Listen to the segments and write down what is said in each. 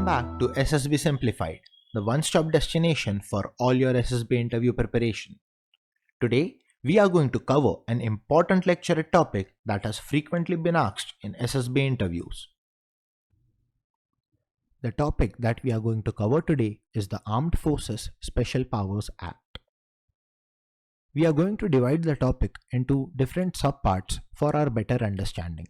back to SSB Simplified, the one-stop destination for all your SSB interview preparation. Today, we are going to cover an important lecturette topic that has frequently been asked in SSB interviews. The topic that we are going to cover today is the Armed Forces Special Powers Act. We are going to divide the topic into different subparts for our better understanding.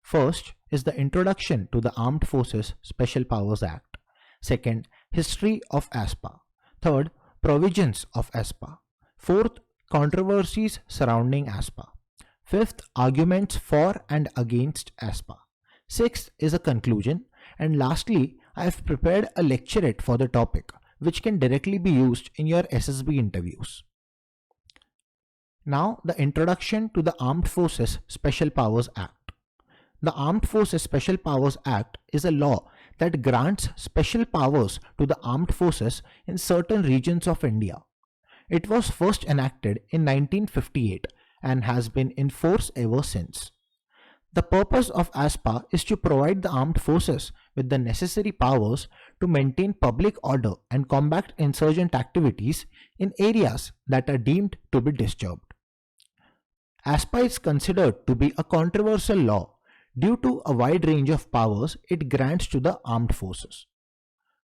First is the introduction to the Armed Forces Special Powers Act. Second, history of AFSPA. Third, provisions of AFSPA. Fourth, controversies surrounding AFSPA. Fifth, arguments for and against AFSPA. Sixth is a conclusion. And lastly, I have prepared a lecturette for the topic, which can directly be used in your SSB interviews. Now, the introduction to the Armed Forces Special Powers Act. The Armed Forces Special Powers Act is a law that grants special powers to the armed forces in certain regions of India. It was first enacted in 1958 and has been in force ever since. The purpose of AFSPA is to provide the armed forces with the necessary powers to maintain public order and combat insurgent activities in areas that are deemed to be disturbed. AFSPA is considered to be a controversial law due to a wide range of powers it grants to the armed forces,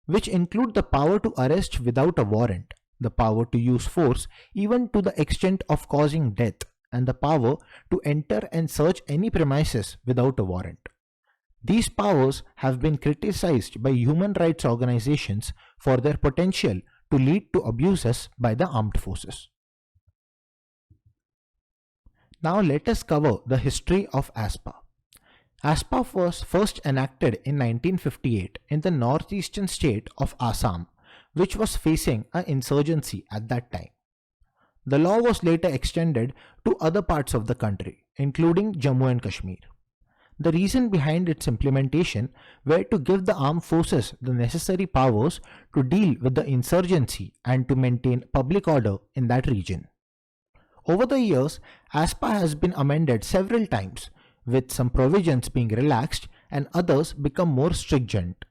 which include the power to arrest without a warrant, the power to use force even to the extent of causing death, and the power to enter and search any premises without a warrant. These powers have been criticized by human rights organizations for their potential to lead to abuses by the armed forces. Now let us cover the history of AFSPA. AFSPA was first enacted in 1958 in the northeastern state of Assam, which was facing an insurgency at that time. The law was later extended to other parts of the country, including Jammu and Kashmir. The reason behind its implementation were to give the armed forces the necessary powers to deal with the insurgency and to maintain public order in that region. Over the years, AFSPA has been amended several times, with some provisions being relaxed and others become more stringent.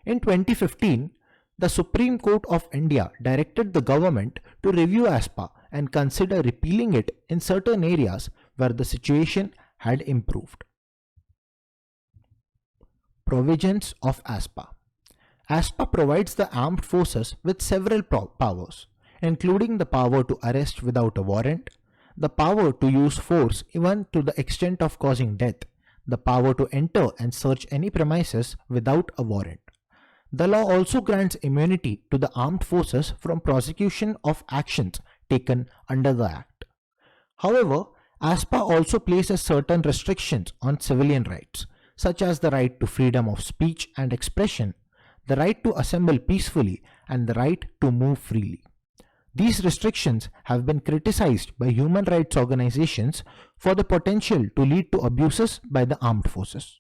In 2015, the Supreme Court of India directed the government to review AFSPA and consider repealing it in certain areas where the situation had improved. Provisions of AFSPA. AFSPA provides the armed forces with several powers, including the power to arrest without a warrant, the power to use force even to the extent of causing death, the power to enter and search any premises without a warrant. The law also grants immunity to the armed forces from prosecution of actions taken under the Act. However, AFSPA also places certain restrictions on civilian rights, such as the right to freedom of speech and expression, the right to assemble peacefully, and the right to move freely. These restrictions have been criticized by human rights organizations for the potential to lead to abuses by the armed forces.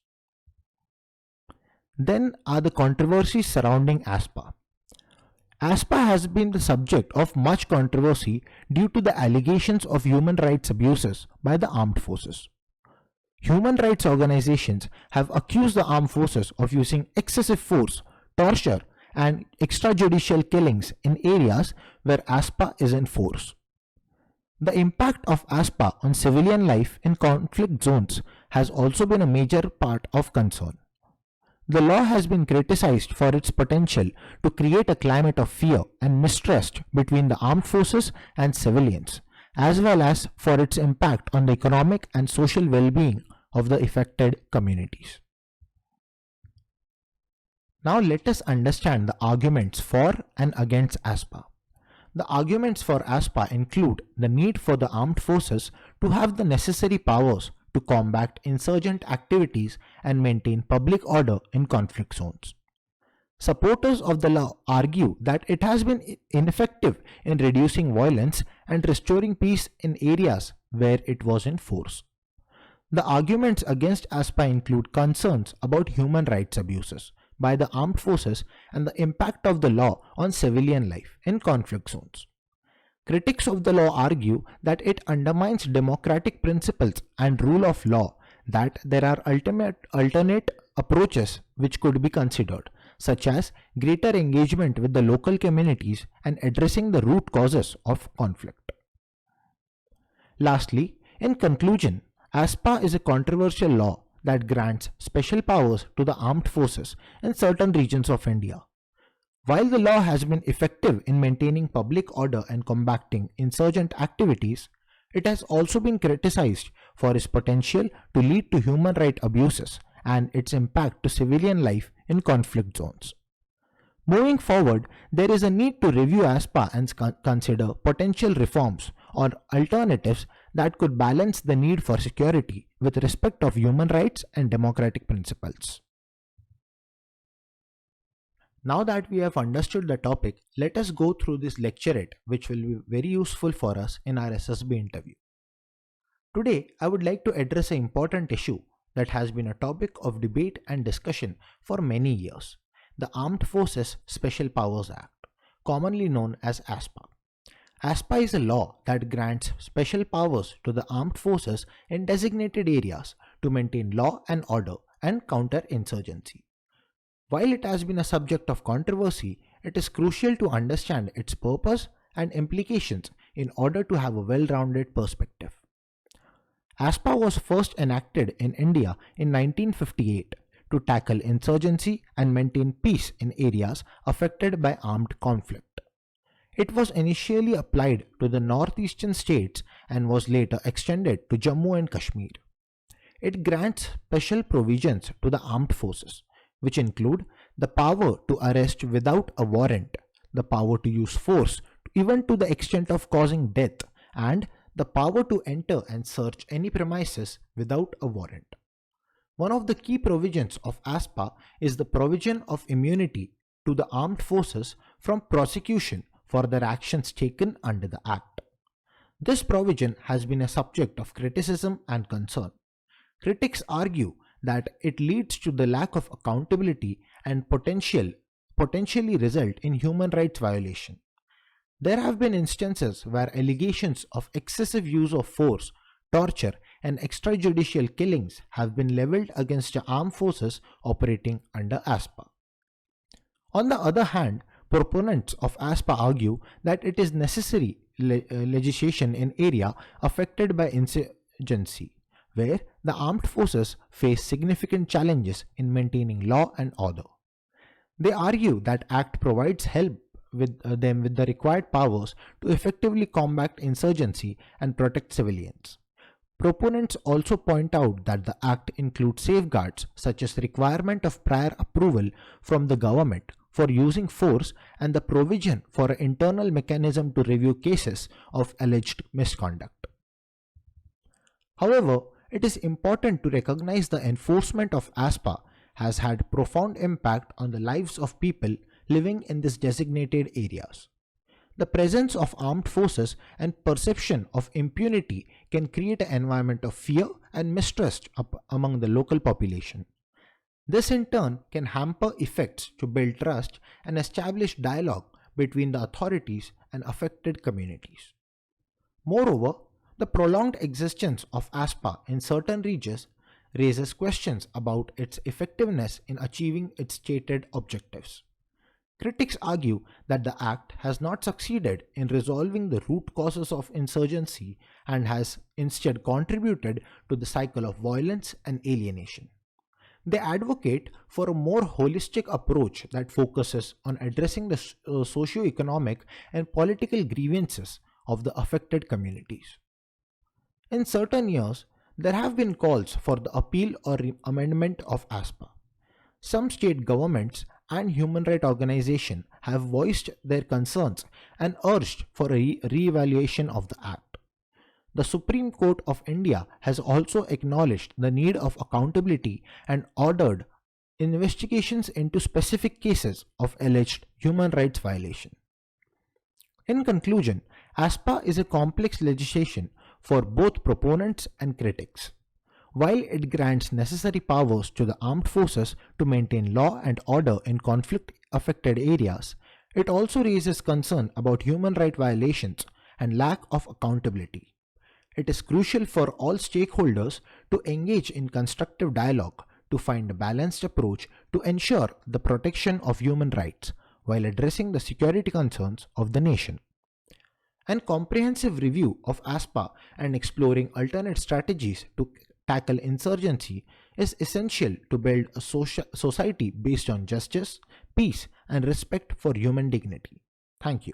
Then are the controversies surrounding AFSPA. AFSPA has been the subject of much controversy due to the allegations of human rights abuses by the armed forces. Human rights organizations have accused the armed forces of using excessive force, torture, and extrajudicial killings in areas where AFSPA is in force. The impact of AFSPA on civilian life in conflict zones has also been a major part of concern. The law has been criticized for its potential to create a climate of fear and mistrust between the armed forces and civilians, as well as for its impact on the economic and social well-being of the affected communities. Now let us understand the arguments for and against AFSPA. The arguments for AFSPA include the need for the armed forces to have the necessary powers to combat insurgent activities and maintain public order in conflict zones. Supporters of the law argue that it has been ineffective in reducing violence and restoring peace in areas where it was in force. The arguments against AFSPA include concerns about human rights abuses by the armed forces and the impact of the law on civilian life in conflict zones. Critics of the law argue that it undermines democratic principles and rule of law, that there are alternate approaches which could be considered, such as greater engagement with the local communities and addressing the root causes of conflict. Lastly, in conclusion, AFSPA is a controversial law that grants special powers to the armed forces in certain regions of India. While the law has been effective in maintaining public order and combating insurgent activities, it has also been criticized for its potential to lead to human rights abuses and its impact to civilian life in conflict zones. Moving forward, there is a need to review AFSPA and consider potential reforms or alternatives that could balance the need for security with respect of human rights and democratic principles. Now that we have understood the topic, let us go through this lecturette, which will be very useful for us in our SSB interview. Today, I would like to address an important issue that has been a topic of debate and discussion for many years: the Armed Forces Special Powers Act, commonly known as AFSPA. AFSPA is a law that grants special powers to the armed forces in designated areas to maintain law and order and counter insurgency. While it has been a subject of controversy, it is crucial to understand its purpose and implications in order to have a well-rounded perspective. AFSPA was first enacted in India in 1958 to tackle insurgency and maintain peace in areas affected by armed conflict. It was initially applied to the northeastern states and was later extended to Jammu and Kashmir. It grants special provisions to the armed forces, which include the power to arrest without a warrant, the power to use force even to the extent of causing death, and the power to enter and search any premises without a warrant. One of the key provisions of AFSPA is the provision of immunity to the armed forces from prosecution for their actions taken under the Act. This provision has been a subject of criticism and concern. Critics argue that it leads to the lack of accountability and potentially result in human rights violation. There have been instances where allegations of excessive use of force, torture, and extrajudicial killings have been leveled against the armed forces operating under AFSPA. On the other hand, proponents of AFSPA argue that it is necessary legislation in area affected by insurgency, where the armed forces face significant challenges in maintaining law and order. They argue that Act provides help with them with the required powers to effectively combat insurgency and protect civilians. Proponents also point out that the Act includes safeguards such as requirement of prior approval from the government for using force and the provision for an internal mechanism to review cases of alleged misconduct. However, it is important to recognize the enforcement of AFSPA has had profound impact on the lives of people living in these designated areas. The presence of armed forces and perception of impunity can create an environment of fear and mistrust among the local population. This in turn can hamper efforts to build trust and establish dialogue between the authorities and affected communities. Moreover, the prolonged existence of AFSPA in certain regions raises questions about its effectiveness in achieving its stated objectives. Critics argue that the Act has not succeeded in resolving the root causes of insurgency and has instead contributed to the cycle of violence and alienation. They advocate for a more holistic approach that focuses on addressing the socio-economic and political grievances of the affected communities. In certain years, there have been calls for the appeal or amendment of AFSPA. Some state governments and human rights organizations have voiced their concerns and urged for a re-evaluation of the Act. The Supreme Court of India has also acknowledged the need of accountability and ordered investigations into specific cases of alleged human rights violation. In conclusion, AFSPA is a complex legislation for both proponents and critics. While it grants necessary powers to the armed forces to maintain law and order in conflict-affected areas, it also raises concern about human rights violations and lack of accountability. It is crucial for all stakeholders to engage in constructive dialogue to find a balanced approach to ensure the protection of human rights while addressing the security concerns of the nation. An comprehensive review of AFSPA and exploring alternate strategies to tackle insurgency is essential to build a society based on justice, peace, and respect for human dignity. Thank you.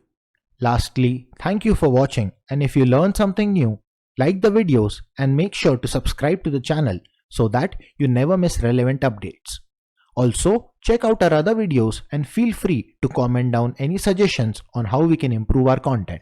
Lastly, thank you for watching, and if you learned something new, like the videos and make sure to subscribe to the channel so that you never miss relevant updates. Also, check out our other videos and feel free to comment down any suggestions on how we can improve our content.